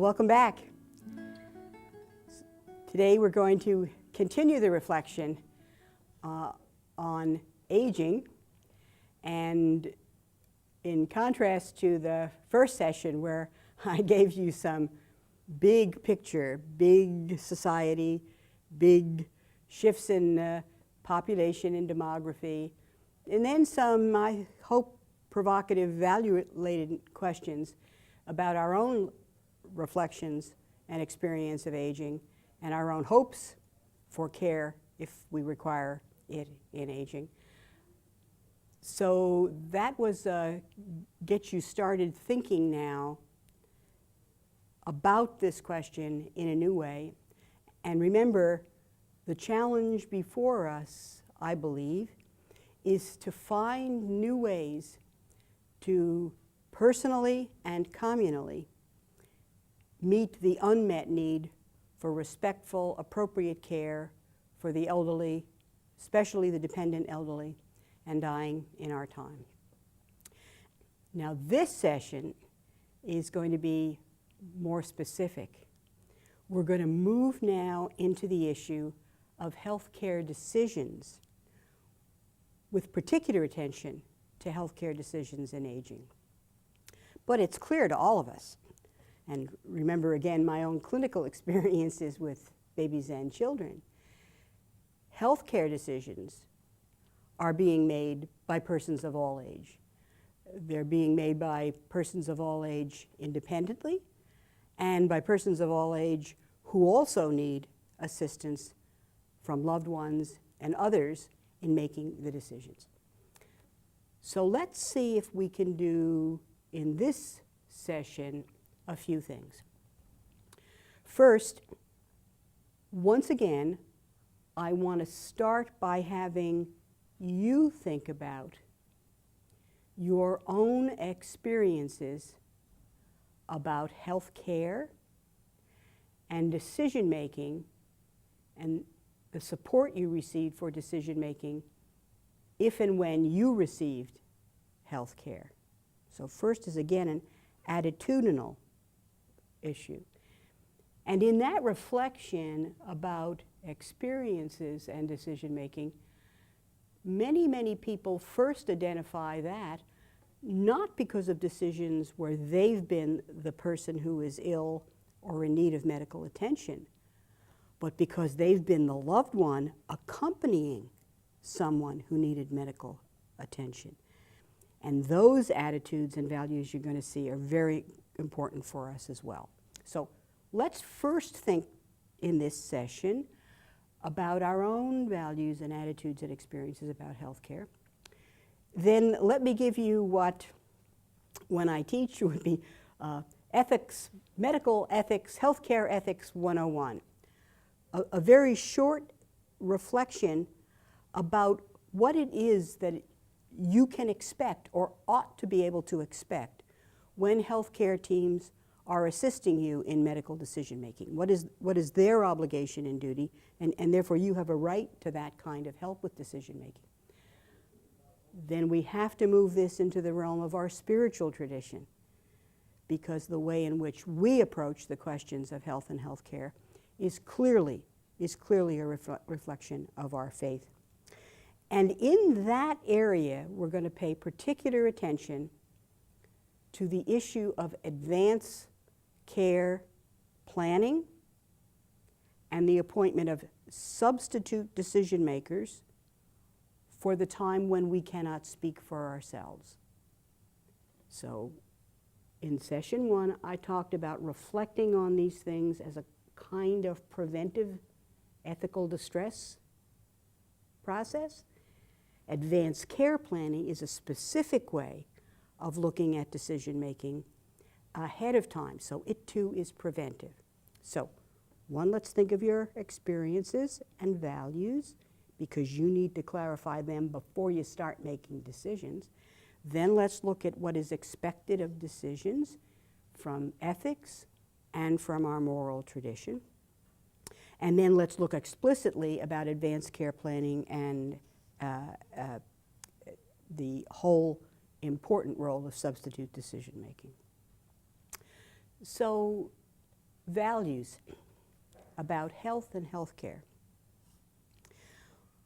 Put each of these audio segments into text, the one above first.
welcome back. Today we're going to continue the reflection on aging, and in contrast to the first session where I gave you some big picture, big society, big shifts in population and demography, and then some, I hope, provocative, value-related questions about our own reflections and experience of aging and our own hopes for care if we require it in aging. So that was get you started thinking now about this question in a new way. And remember, the challenge before us, I believe, is to find new ways to personally and communally meet the unmet need for respectful, appropriate care for the elderly, especially the dependent elderly and dying in our time. Now, this session is going to be more specific. We're going to move now into the issue of healthcare decisions with particular attention to healthcare decisions in aging. But it's clear to all of us, and remember again my own clinical experiences with babies and children, healthcare decisions are being made by persons of all age. They're being made by persons of all age independently and by persons of all age who also need assistance from loved ones and others in making the decisions. So let's see if we can do in this session a few things. First, once again, I want to start by having you think about your own experiences about health care and decision making and the support you received for decision making if and when you received health care. So first is again an attitudinal issue. And in that reflection about experiences and decision making, many people first identify that not because of decisions where they've been the person who is ill or in need of medical attention, but because they've been the loved one accompanying someone who needed medical attention. And those attitudes and values you're going to see are very important for us as well. So let's first think in this session about our own values and attitudes and experiences about healthcare. Then let me give you what, when I teach, would be ethics, medical ethics, healthcare ethics 101. A very short reflection about what it is that you can expect or ought to be able to expect when healthcare teams are assisting you in medical decision making. What is their obligation and duty, and therefore you have a right to that kind of help with decision making. Then we have to move this into the realm of our spiritual tradition, because the way in which we approach the questions of health and healthcare is clearly a reflection of our faith. And in that area, we're going to pay particular attention to the issue of advance care planning and the appointment of substitute decision makers for the time when we cannot speak for ourselves. So in session 1, I talked about reflecting on these things as a kind of preventive ethical distress process. Advanced care planning is a specific way of looking at decision making ahead of time, so it too is preventive. So, one, let's think of your experiences and values, because you need to clarify them before you start making decisions. Then let's look at what is expected of decisions from ethics and from our moral tradition. And then let's look explicitly about advanced care planning and the whole important role of substitute decision making. So values about health and healthcare.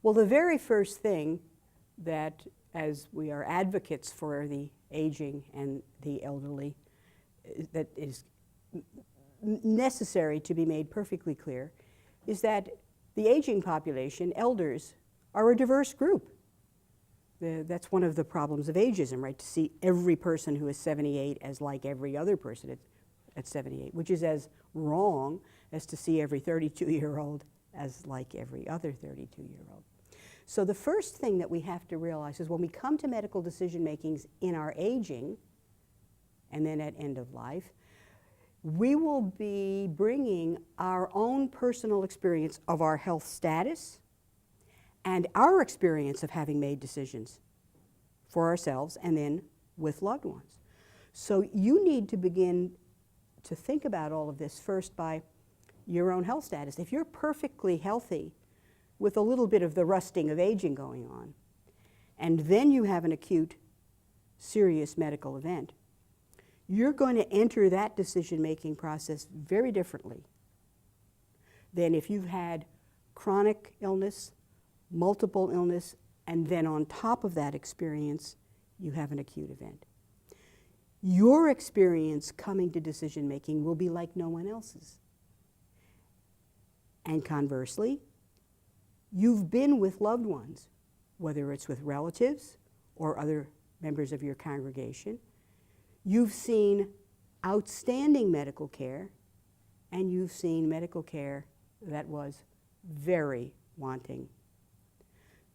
Well, the very first thing that, as we are advocates for the aging and the elderly, that is necessary to be made perfectly clear, is that the aging population, elders, are a diverse group. That's one of the problems of ageism, right? To see every person who is 78 as like every other person at 78, which is as wrong as to see every 32-year-old as like every other 32-year-old. So the first thing that we have to realize is when we come to medical decision makings in our aging and then at end of life, we will be bringing our own personal experience of our health status and our experience of having made decisions for ourselves and then with loved ones. So you need to begin to think about all of this first by your own health status. If you're perfectly healthy with a little bit of the rusting of aging going on, and then you have an acute, serious medical event, you're going to enter that decision-making process very differently than if you've had chronic illness, multiple illness, and then on top of that experience, you have an acute event. Your experience coming to decision-making will be like no one else's. And conversely, you've been with loved ones, whether it's with relatives or other members of your congregation. You've seen outstanding medical care, and you've seen medical care that was very wanting.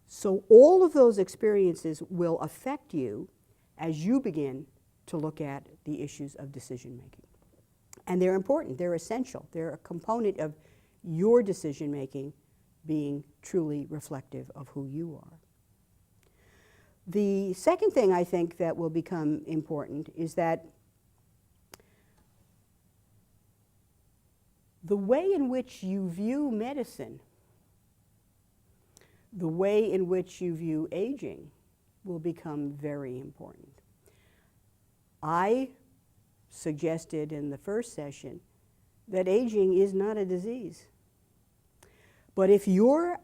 So all of those experiences will affect you as you begin to look at the issues of decision making. And they're important, they're essential, they're a component of your decision making being truly reflective of who you are. The second thing I think that will become important is that the way in which you view medicine, the way in which you view aging, will become very important. I suggested in the first session that aging is not a disease. But if your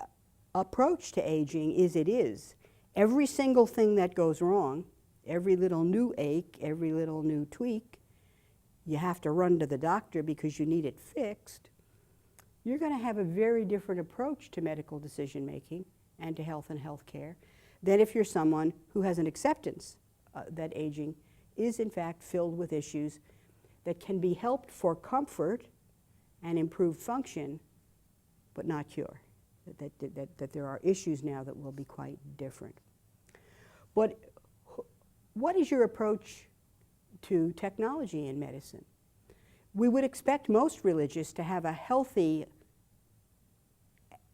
approach to aging is it is, every single thing that goes wrong, every little new ache, every little new tweak, you have to run to the doctor because you need it fixed, you're going to have a very different approach to medical decision making and to health and health care than if you're someone who has an acceptance that aging is in fact filled with issues that can be helped for comfort and improved function, but not cure. That there are issues now that will be quite different. But what is your approach to technology in medicine? We would expect most religious to have a healthy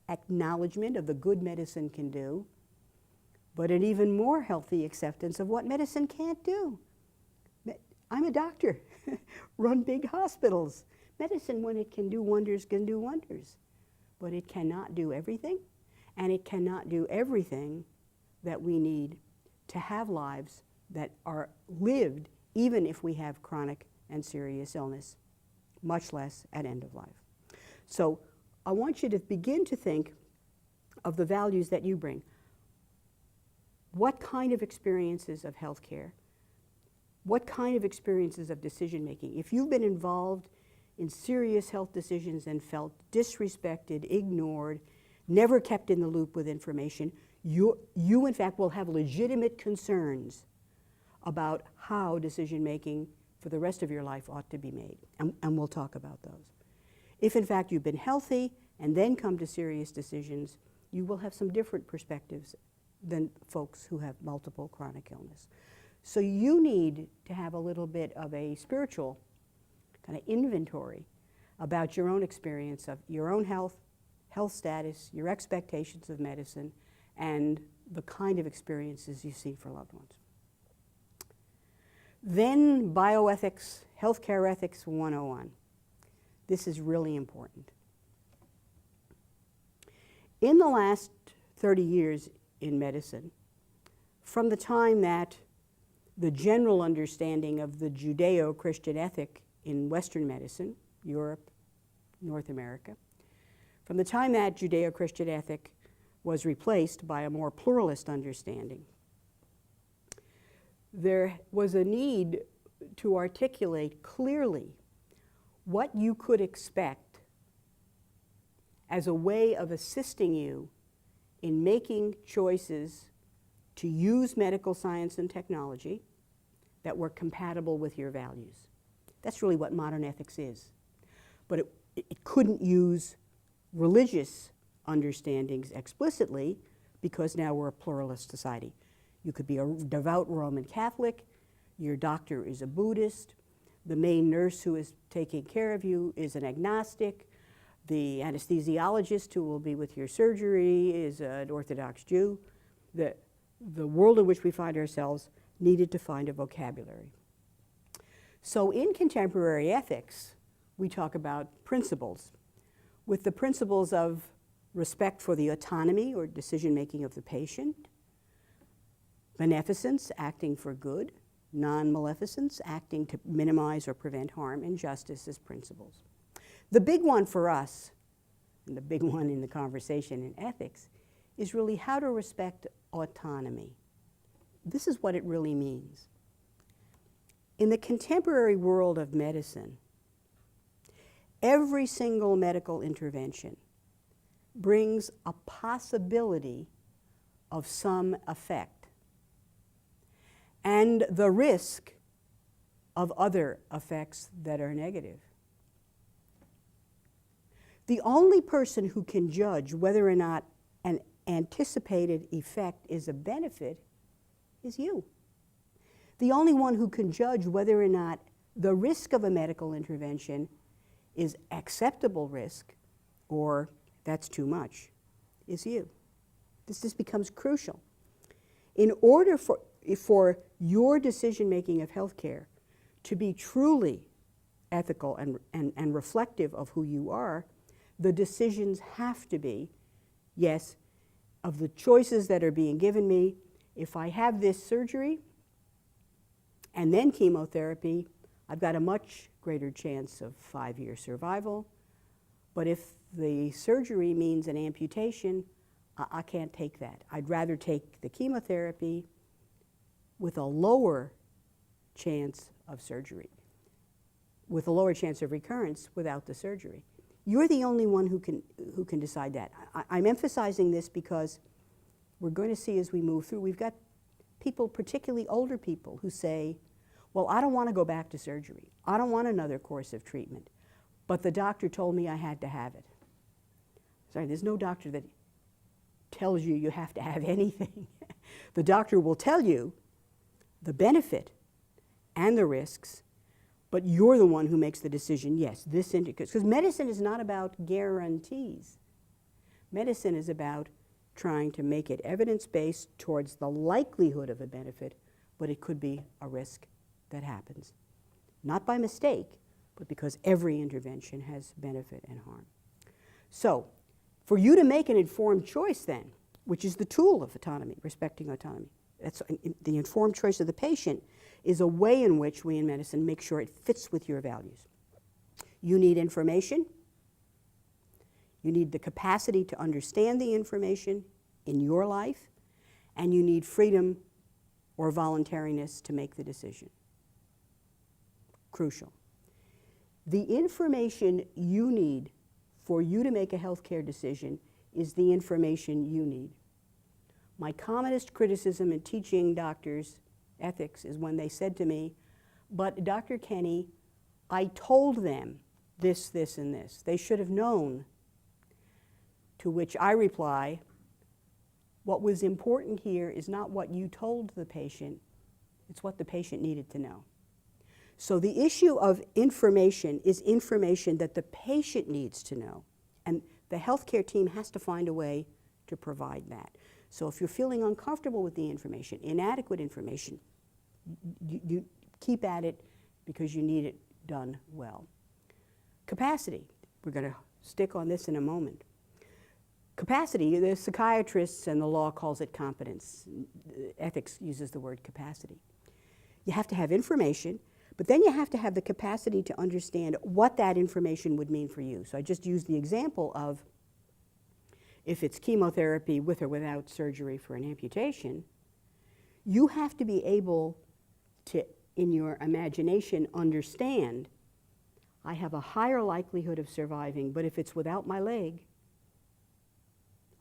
acknowledgement of the good medicine can do, but an even more healthy acceptance of what medicine can't do. I'm a doctor, run big hospitals. Medicine, when it can do wonders, can do wonders. But it cannot do everything, and it cannot do everything that we need to have lives that are lived even if we have chronic and serious illness, much less at end of life. So I want you to begin to think of the values that you bring. What kind of experiences of healthcare? What kind of experiences of decision making? If you've been involved in serious health decisions and felt disrespected, ignored, never kept in the loop with information, you in fact will have legitimate concerns about how decision making for the rest of your life ought to be made. And we'll talk about those. If in fact you've been healthy and then come to serious decisions, you will have some different perspectives than folks who have multiple chronic illness. So you need to have a little bit of a spiritual kind of inventory about your own experience of your own health, health status, your expectations of medicine, and the kind of experiences you see for loved ones. Then bioethics, healthcare ethics 101. This is really important. In the last 30 years in medicine, from the time that the general understanding of the Judeo-Christian ethic in Western medicine, Europe, North America. From the time that Judeo-Christian ethic was replaced by a more pluralist understanding, there was a need to articulate clearly what you could expect as a way of assisting you in making choices to use medical science and technology that were compatible with your values. That's really what modern ethics is. But it couldn't use religious understandings explicitly because now we're a pluralist society. You could be a devout Roman Catholic, your doctor is a Buddhist, the main nurse who is taking care of you is an agnostic, the anesthesiologist who will be with your surgery is an Orthodox Jew. The world in which we find ourselves needed to find a vocabulary. So in contemporary ethics, we talk about principles, with the principles of respect for the autonomy or decision-making of the patient, beneficence, acting for good, non-maleficence, acting to minimize or prevent harm, and justice as principles. The big one for us, and the big one in the conversation in ethics, is really how to respect autonomy. This is what it really means. In the contemporary world of medicine, every single medical intervention brings a possibility of some effect and the risk of other effects that are negative. The only person who can judge whether or not an anticipated effect is a benefit is you. The only one who can judge whether or not the risk of a medical intervention is acceptable risk or that's too much is you. This becomes crucial. In order for your decision-making of healthcare to be truly ethical and reflective of who you are, the decisions have to be, yes, of the choices that are being given me, if I have this surgery and then chemotherapy, I've got a much greater chance of 5-year survival. But if the surgery means an amputation, I can't take that. I'd rather take the chemotherapy with a lower chance of surgery, with a lower chance of recurrence without the surgery. You're the only one who can decide that. I'm emphasizing this because we're going to see as we move through, we've got people, particularly older people, who say, well, I don't want to go back to surgery. I don't want another course of treatment. But the doctor told me I had to have it. Sorry, there's no doctor that tells you you have to have anything. The doctor will tell you the benefit and the risks, but you're the one who makes the decision, yes, this indicates, because medicine is not about guarantees. Medicine is about trying to make it evidence-based towards the likelihood of a benefit, but it could be a risk that happens. Not by mistake, but because every intervention has benefit and harm. So, for you to make an informed choice then, which is the tool of autonomy, respecting autonomy, that's the informed choice of the patient, is a way in which we in medicine make sure it fits with your values. You need information. You need the capacity to understand the information in your life, and you need freedom or voluntariness to make the decision. Crucial. The information you need for you to make a healthcare decision is the information you need. My commonest criticism in teaching doctors ethics is when they said to me, but Dr. Kenney, I told them this, this, and this. They should have known. To which I reply, what was important here is not what you told the patient, it's what the patient needed to know. So the issue of information is information that the patient needs to know. And the healthcare team has to find a way to provide that. So if you're feeling uncomfortable with the information, inadequate information, you keep at it because you need it done well. Capacity. We're going to stick on this in a moment. Capacity, the psychiatrists and the law calls it competence. Ethics uses the word capacity. You have to have information, But then you have to have the capacity to understand what that information would mean for you. So I just used the example of if it's chemotherapy with or without surgery for an amputation, you have to be able to, in your imagination, understand, I have a higher likelihood of surviving, but if it's without my leg,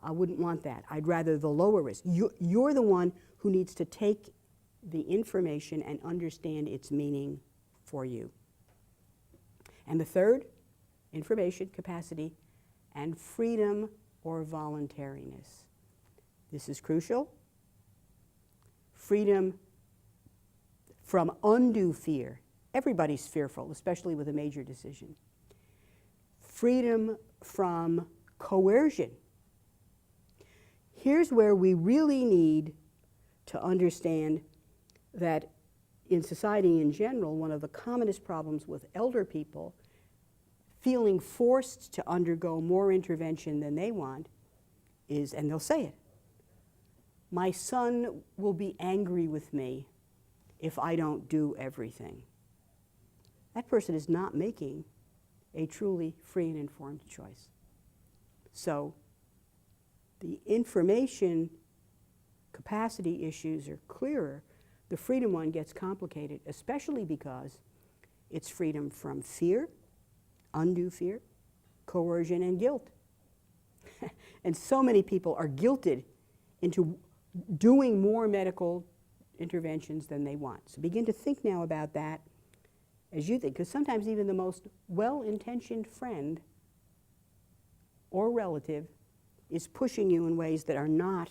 I wouldn't want that. I'd rather the lower risk. You're the one who needs to take the information and understand its meaning for you. And the third, information, capacity, and freedom or voluntariness. This is crucial. Freedom from undue fear. Everybody's fearful, especially with a major decision. Freedom from coercion. Here's where we really need to understand that in society in general, one of the commonest problems with elder people feeling forced to undergo more intervention than they want is, and they'll say it, my son will be angry with me if I don't do everything. That person is not making a truly free and informed choice. So the information capacity issues are clearer. The freedom one gets complicated, especially because it's freedom from fear, undue fear, coercion, and guilt. And so many people are guilted into doing more medical interventions than they want. So begin to think now about that as you think, because sometimes even the most well-intentioned friend or relative is pushing you in ways that are not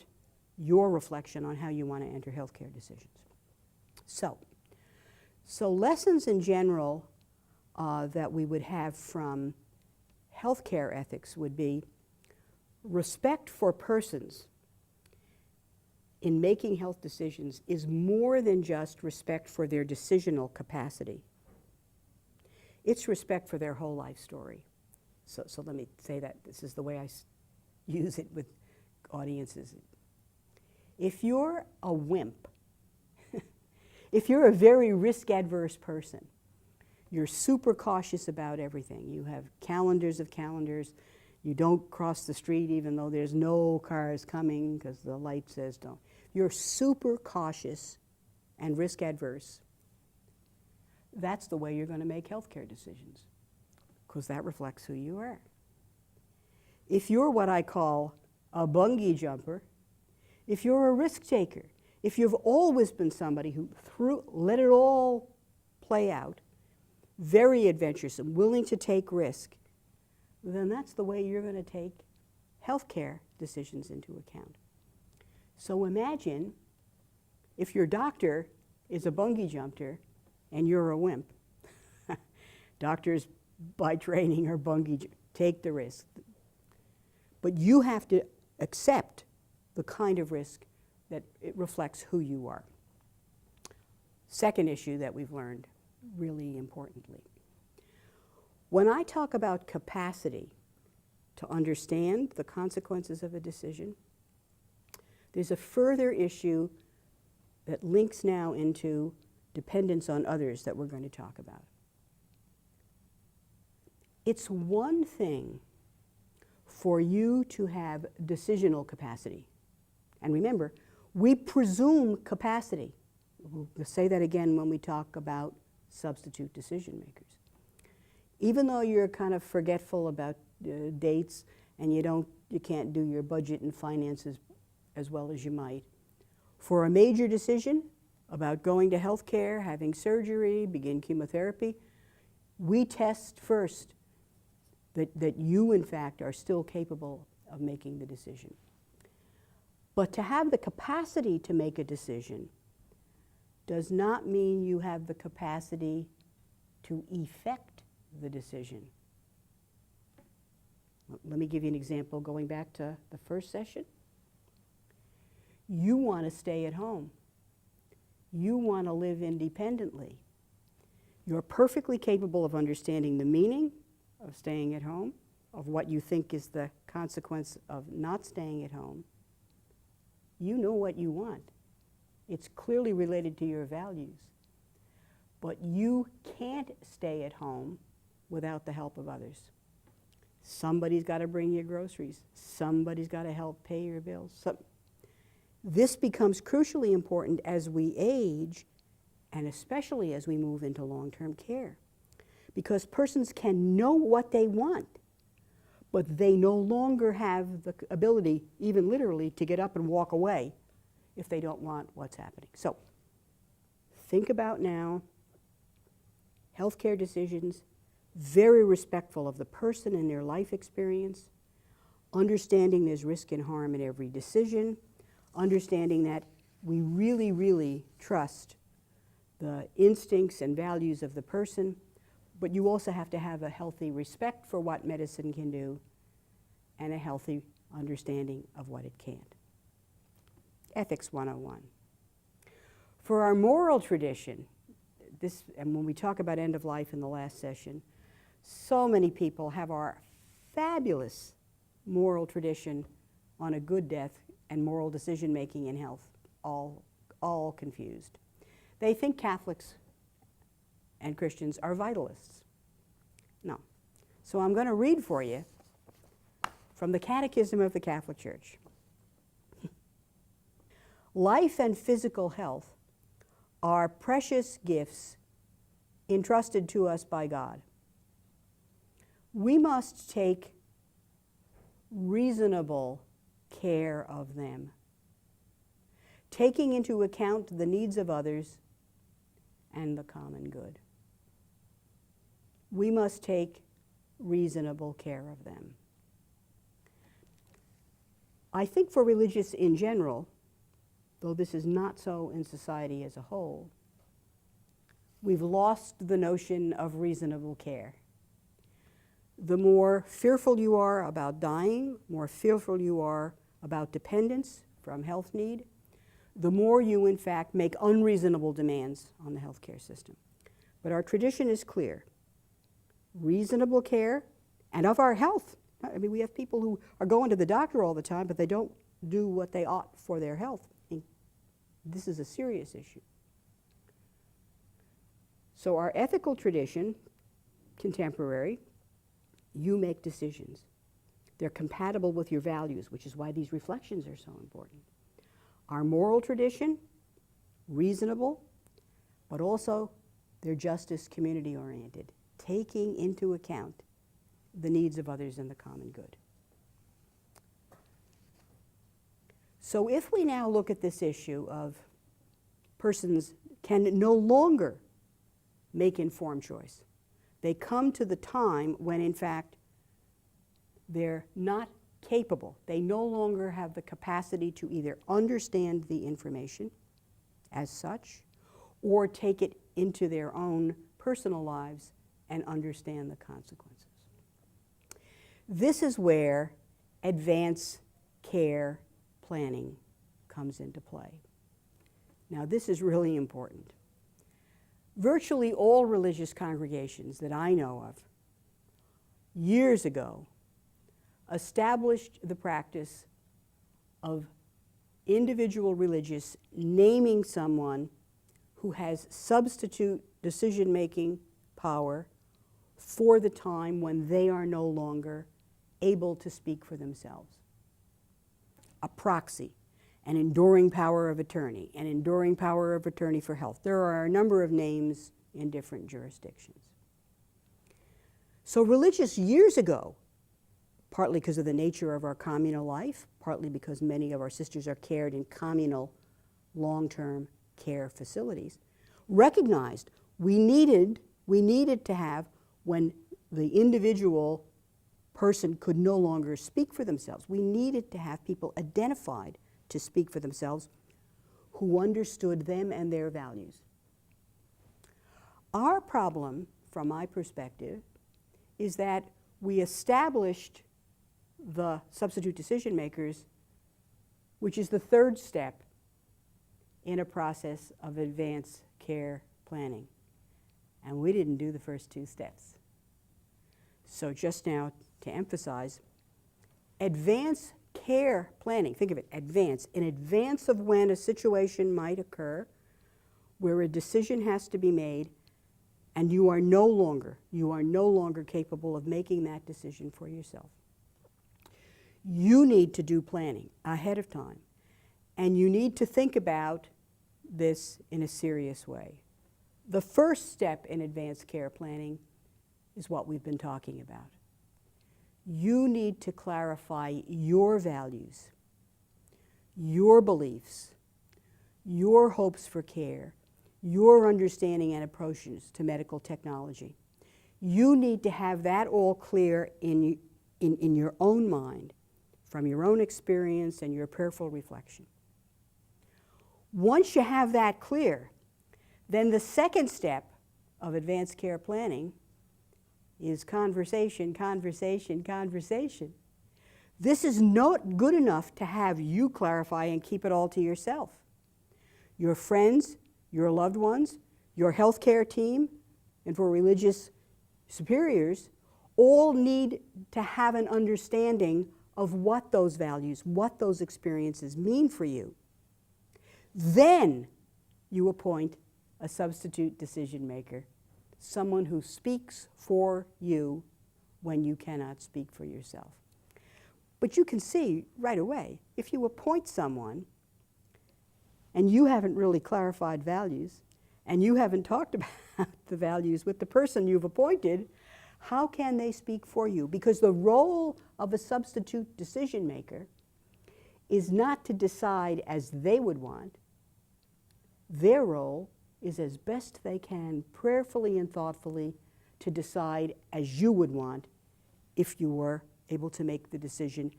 your reflection on how you want to enter healthcare decisions. So lessons in general that we would have from healthcare ethics would be respect for persons in making health decisions is more than just respect for their decisional capacity. It's respect for their whole life story. So let me say that. This is the way I use it with audiences. If you're a wimp, if you're a very risk-adverse person, you're super cautious about everything. You have calendars of calendars. You don't cross the street even though there's no cars coming because the light says don't. You're super cautious and risk-adverse. That's the way you're going to make healthcare decisions because that reflects who you are. If you're what I call a bungee jumper, if you're a risk taker, if you've always been somebody who let it all play out, very adventuresome, willing to take risk, then that's the way you're going to take healthcare decisions into account. So imagine if your doctor is a bungee jumper and you're a wimp. Doctors by training are bungee take the risk. But you have to accept the kind of risk that it reflects who you are. Second issue that we've learned, really importantly. When I talk about capacity to understand the consequences of a decision, there's a further issue that links now into dependence on others that we're going to talk about. It's one thing for you to have decisional capacity. And remember, we presume capacity. We'll say that again when we talk about substitute decision makers. Even though you're kind of forgetful about dates and you can't do your budget and finances as well as you might, for a major decision about going to healthcare, having surgery, begin chemotherapy, we test first that you, in fact, are still capable of making the decision. But to have the capacity to make a decision does not mean you have the capacity to effect the decision. Let me give you an example going back to the first session. You want to stay at home. You want to live independently. You're perfectly capable of understanding the meaning of staying at home, of what you think is the consequence of not staying at home. You know what you want. It's clearly related to your values. But you can't stay at home without the help of others. Somebody's got to bring you groceries. Somebody's got to help pay your bills. This becomes crucially important as we age, and especially as we move into long-term care, because persons can know what they want, but they no longer have the ability, even literally, to get up and walk away if they don't want what's happening. So think about now healthcare decisions, very respectful of the person and their life experience, understanding there's risk and harm in every decision, understanding that we really, really trust the instincts and values of the person, but you also have to have a healthy respect for what medicine can do and a healthy understanding of what it can't. Ethics 101. For our moral tradition, and when we talk about end of life in the last session, so many people have our fabulous moral tradition on a good death and moral decision making in health all confused. They think Catholics and Christians are vitalists. No. So I'm going to read for you from the Catechism of the Catholic Church. Life and physical health are precious gifts entrusted to us by God. We must take reasonable care of them, taking into account the needs of others and the common good. We must take reasonable care of them. I think for religious in general, though this is not so in society as a whole, we've lost the notion of reasonable care. The more fearful you are about dying, more fearful you are about dependence from health need, the more you, in fact, make unreasonable demands on the healthcare system. But our tradition is clear. Reasonable care, and of our health. I mean, we have people who are going to the doctor all the time, but they don't do what they ought for their health. I mean, this is a serious issue. So our ethical tradition, contemporary, you make decisions. They're compatible with your values, which is why these reflections are so important. Our moral tradition, reasonable, but also they're justice community-oriented, taking into account the needs of others and the common good. So if we now look at this issue of persons can no longer make informed choice, they come to the time when, in fact, they're not capable. They no longer have the capacity to either understand the information as such or take it into their own personal lives and understand the consequences. This is where advanced care planning comes into play. Now, this is really important. Virtually all religious congregations that I know of years ago established the practice of individual religious naming someone who has substitute decision-making power for the time when they are no longer able to speak for themselves. A proxy, an enduring power of attorney, an enduring power of attorney for health. There are a number of names in different jurisdictions. So religious years ago, partly because of the nature of our communal life, partly because many of our sisters are cared in communal long-term care facilities, recognized we needed to have, when the individual person could no longer speak for themselves, we needed to have people identified to speak for themselves who understood them and their values. Our problem, from my perspective, is that we established the substitute decision makers, which is the third step in a process of advanced care planning. And we didn't do the first two steps. So just now, to emphasize, advanced care planning, think of it, in advance of when a situation might occur where a decision has to be made, And you are no longer capable of making that decision for yourself. You need to do planning ahead of time. And you need to think about this in a serious way. The first step in advanced care planning is what we've been talking about. You need to clarify your values, your beliefs, your hopes for care, your understanding and approaches to medical technology. You need to have that all clear in your own mind, from your own experience and your prayerful reflection. Once you have that clear, then the second step of advanced care planning is conversation, conversation, conversation. This is not good enough to have you clarify and keep it all to yourself. Your friends, your loved ones, your healthcare team, and for religious superiors, all need to have an understanding of what those values, what those experiences mean for you. Then you appoint a substitute decision maker, someone who speaks for you when you cannot speak for yourself. But you can see right away, if you appoint someone and you haven't really clarified values, and you haven't talked about the values with the person you've appointed, how can they speak for you? Because the role of a substitute decision maker is not to decide as they would want. Their role is, as best they can, prayerfully and thoughtfully, to decide as you would want if you were able to make the decision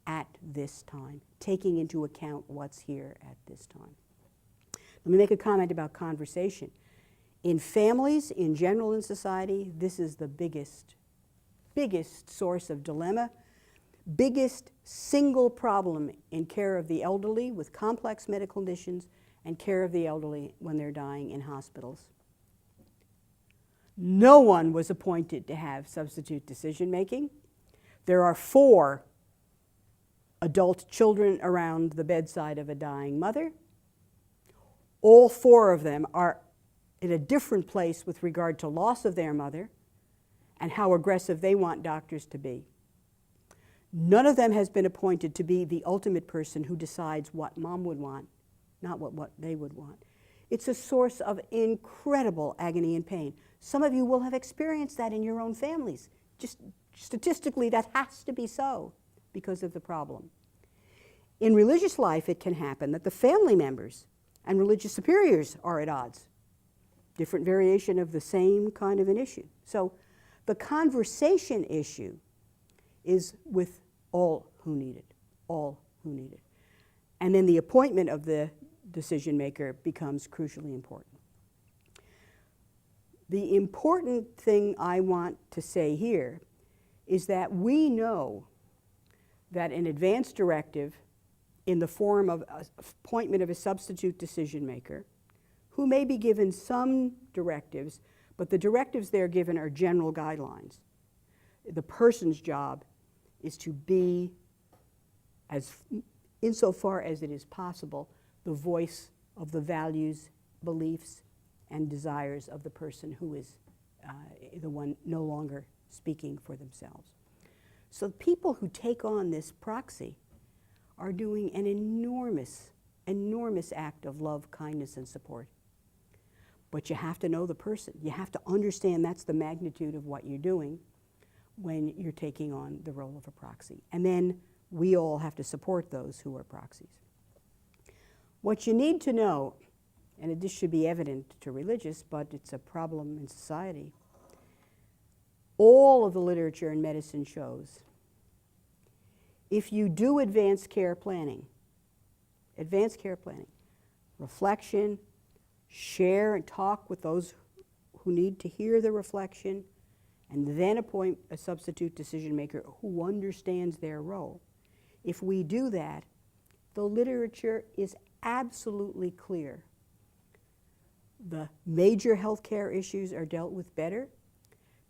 at this time, taking into account what's here at this time. Let me make a comment about conversation. In families, in general in society, this is the biggest source of dilemma, biggest single problem in care of the elderly with complex medical conditions and care of the elderly when they're dying in hospitals. No one was appointed to have substitute decision making. There are 4 adult children around the bedside of a dying mother. All 4 of them are in a different place with regard to loss of their mother and how aggressive they want doctors to be. None of them has been appointed to be the ultimate person who decides what mom would want, not what they would want. It's a source of incredible agony and pain. Some of you will have experienced that in your own families. Just statistically, that has to be so because of the problem. In religious life, it can happen that the family members and religious superiors are at odds. Different variation of the same kind of an issue. So the conversation issue is with all who need it, all who need it. And then the appointment of the decision maker becomes crucially important. The important thing I want to say here is that we know that an advance directive in the form of appointment of a substitute decision maker, who may be given some directives, but the directives they're given are general guidelines. The person's job is to be, as insofar as it is possible, the voice of the values, beliefs, and desires of the person who is the one no longer speaking for themselves. So people who take on this proxy are doing an enormous act of love, kindness, and support. But you have to know the person. You have to understand that's the magnitude of what you're doing when you're taking on the role of a proxy. And then we all have to support those who are proxies. What you need to know, and this should be evident to religious, but it's a problem in society, all of the literature in medicine shows if you do advanced care planning, reflection, share and talk with those who need to hear the reflection, and then appoint a substitute decision maker who understands their role. If we do that, the literature is absolutely clear. The major healthcare issues are dealt with better.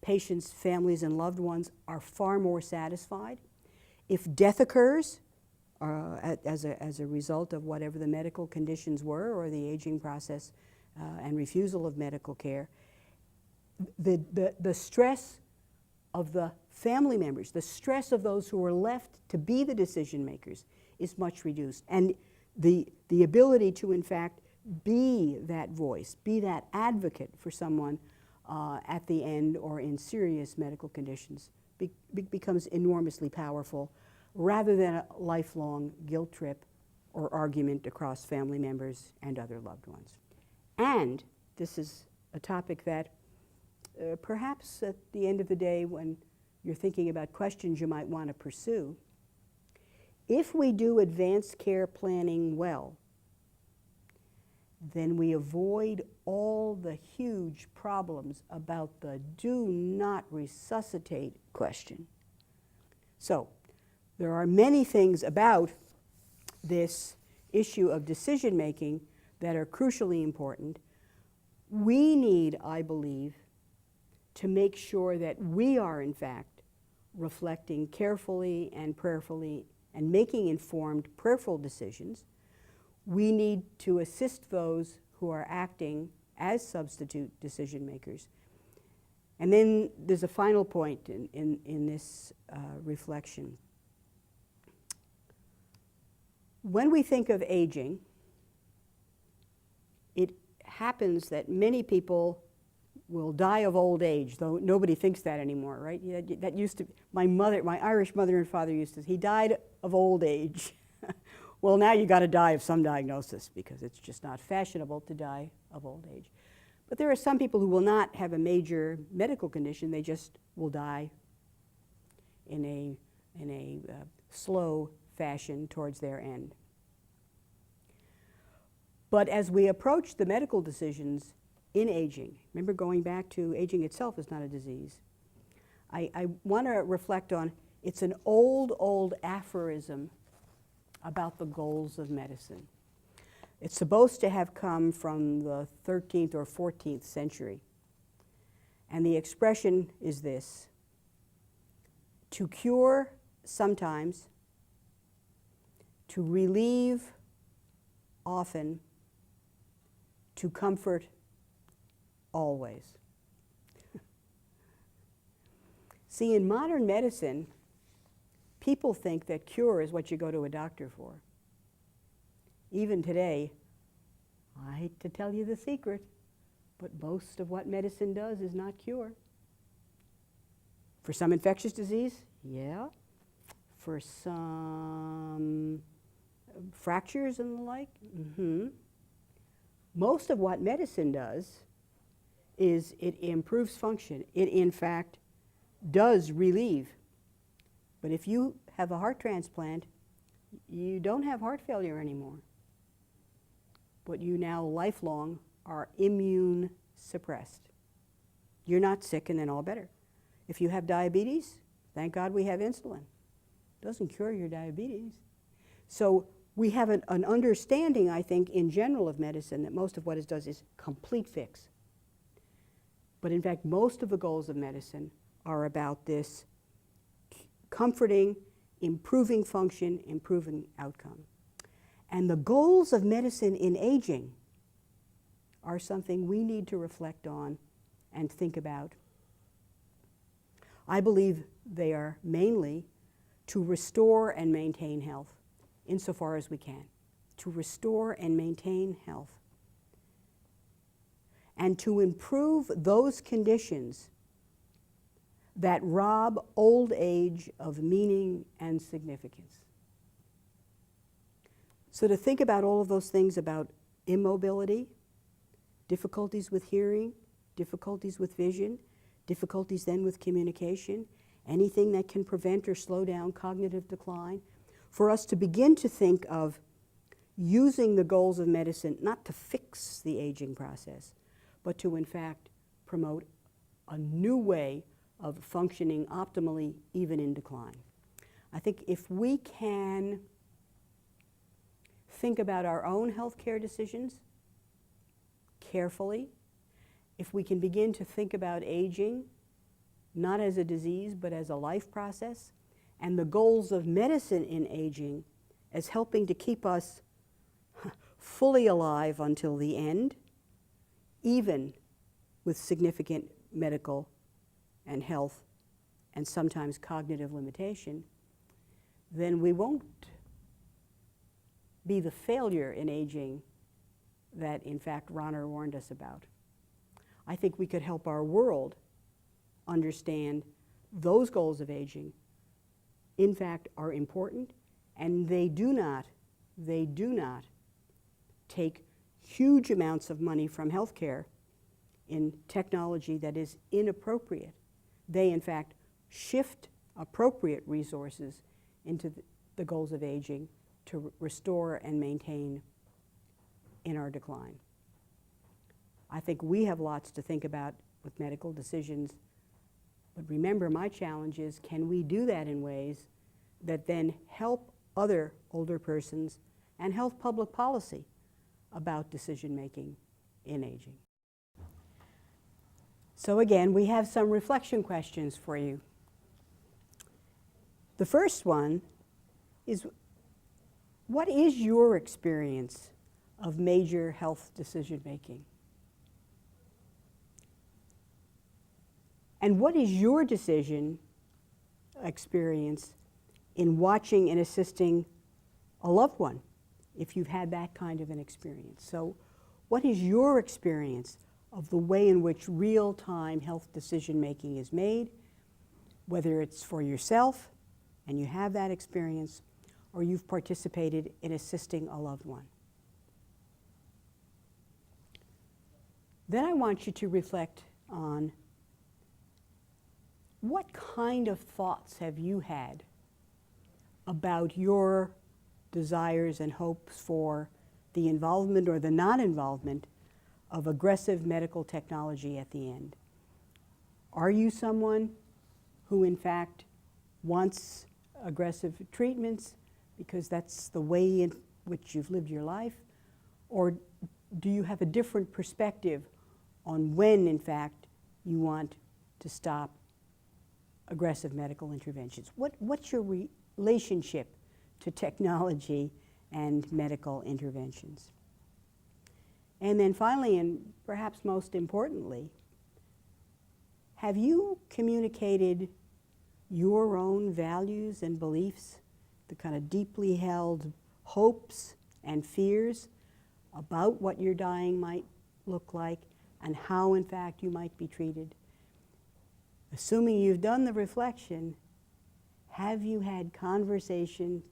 Patients, families, and loved ones are far more satisfied. If death occurs as a result of whatever the medical conditions were or the aging process and refusal of medical care, the stress of the family members, the stress of those who are left to be the decision makers is much reduced. And the ability to, in fact, be that voice, be that advocate for someone at the end or in serious medical conditions becomes enormously powerful, rather than a lifelong guilt trip or argument across family members and other loved ones. And this is a topic that perhaps at the end of the day, when you're thinking about questions you might want to pursue, if we do advanced care planning well, then we avoid all the huge problems about the do not resuscitate question. So there are many things about this issue of decision making that are crucially important. We need, I believe, to make sure that we are, in fact, reflecting carefully and prayerfully and making informed, prayerful decisions. We need to assist those who are acting as substitute decision makers. And then there's a final point in this reflection. When we think of aging, it happens that many people will die of old age, though nobody thinks that anymore, right? Yeah, that used to, my Irish mother and father used to, he died of old age. Well, now you got to die of some diagnosis because it's just not fashionable to die of old age. But there are some people who will not have a major medical condition, they just will die in a slow fashion towards their end. But as we approach the medical decisions in aging, remember going back to aging itself is not a disease, I want to reflect on, it's an old aphorism about the goals of medicine. It's supposed to have come from the 13th or 14th century. And the expression is this: to cure sometimes, to relieve often, to comfort always. See, in modern medicine, people think that cure is what you go to a doctor for. Even today, I hate to tell you the secret, but most of what medicine does is not cure. For some infectious disease, yeah. For some fractures and the like, Most of what medicine does is it improves function. It, in fact, does relieve. But if you have a heart transplant, you don't have heart failure anymore. But you now, lifelong, are immune suppressed. You're not sick and then all better. If you have diabetes, thank God we have insulin. It doesn't cure your diabetes. So we have an understanding, I think, in general of medicine that most of what it does is complete fix. But in fact, most of the goals of medicine are about this comforting, improving function, improving outcome. And the goals of medicine in aging are something we need to reflect on and think about. I believe they are mainly to restore and maintain health insofar as we can. To restore and maintain health. And to improve those conditions that rob old age of meaning and significance. So to think about all of those things about immobility, difficulties with hearing, difficulties with vision, difficulties then with communication, anything that can prevent or slow down cognitive decline, for us to begin to think of using the goals of medicine not to fix the aging process, but to in fact promote a new way of functioning optimally even in decline. I think if we can think about our own healthcare decisions carefully, if we can begin to think about aging not as a disease but as a life process, and the goals of medicine in aging as helping to keep us fully alive until the end, even with significant medical and health and sometimes cognitive limitation, then we won't be the failure in aging that, in fact, Ronner warned us about. I think we could help our world understand those goals of aging, in fact, are important, and they do not take huge amounts of money from healthcare in technology that is inappropriate. They, in fact, shift appropriate resources into the goals of aging to restore and maintain in our decline. I think we have lots to think about with medical decisions, but remember, my challenge is, can we do that in ways that then help other older persons and help public policy about decision-making in aging? So again, we have some reflection questions for you. The first one is, what is your experience of major health decision-making? And what is your decision experience in watching and assisting a loved one, if you've had that kind of an experience? So what is your experience of the way in which real-time health decision-making is made, whether it's for yourself and you have that experience, or you've participated in assisting a loved one? Then I want you to reflect on, what kind of thoughts have you had about your desires and hopes for the involvement or the non-involvement of aggressive medical technology at the end? Are you someone who, in fact, wants aggressive treatments because that's the way in which you've lived your life? Or do you have a different perspective on when, in fact, you want to stop aggressive medical interventions? What's your relationship to technology and medical interventions? And then finally, and perhaps most importantly, have you communicated your own values and beliefs, the kind of deeply held hopes and fears about what your dying might look like and how, in fact, you might be treated? Assuming you've done the reflection, have you had conversation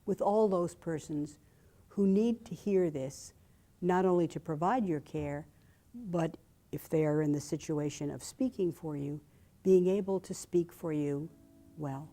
with all those persons who need to hear this, not only to provide your care, but if they are in the situation of speaking for you, being able to speak for you well?